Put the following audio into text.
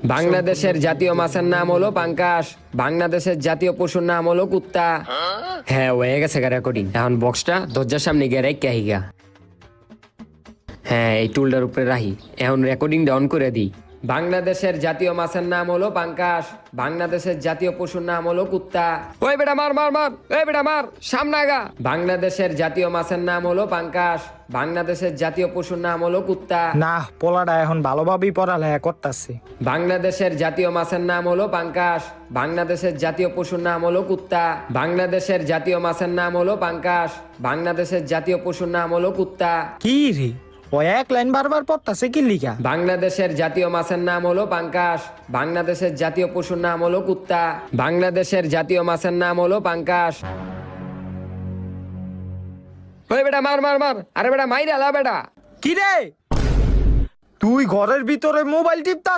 বাংলাদেশের জাতীয় মাছের নাম হলো পাঙ্কাশ। বাংলাদেশের জাতীয় পশুর নাম হলো কুত্তা। হ্যাঁ হয়ে গেছে রেকর্ডিং। এখন বক্সটা দরজার সামনে গিয়ে রেখে আহিগা। হ্যাঁ এই টুলটার উপরে রাখি। এখন রেকর্ডিংটা অন করে দিই। বাংলাদেশের জাতীয় মাছের নাম হলো পাঙ্কাশ। বাংলাদেশের জাতীয় পশুর নাম হলো কুত্তা। ওই বেটা মার মার মার, ওই বেটা মার, সামনে আগা। বাংলাদেশের জাতীয় মাছের নাম হলো পাঙ্কাশ। বাংলাদেশের জাতীয় পশুর নাম হলো কুত্তা। না, পোলাটা এখন ভালোভাবেই পড়ালেখা করতেছে। বাংলাদেশের জাতীয় মাছের নাম হলো পাঙ্কাশ। বাংলাদেশের জাতীয় পশুর নাম হলো কুত্তা। বাংলাদেশের জাতীয় মাছের নাম হলো পাঙ্কাশ। বাংলাদেশের জাতীয় পশুর নাম হলো কুত্তা। কি রে, ও এক লাইন বারবার পড়তাছে কি লিখা? বাংলাদেশের জাতীয় মাছের নাম হলো পাঙ্কাশ। বাংলাদেশের জাতীয় পশুর নাম হলো কুত্তা। বাংলাদেশের জাতীয় মাছের নাম হলো পাঙ্কাশ। ওই বেটা মার মার মার, আরে বেটা মাইরা লা বেটা। কি রে, তুই ঘরের ভিতরে মোবাইল টিপতাস?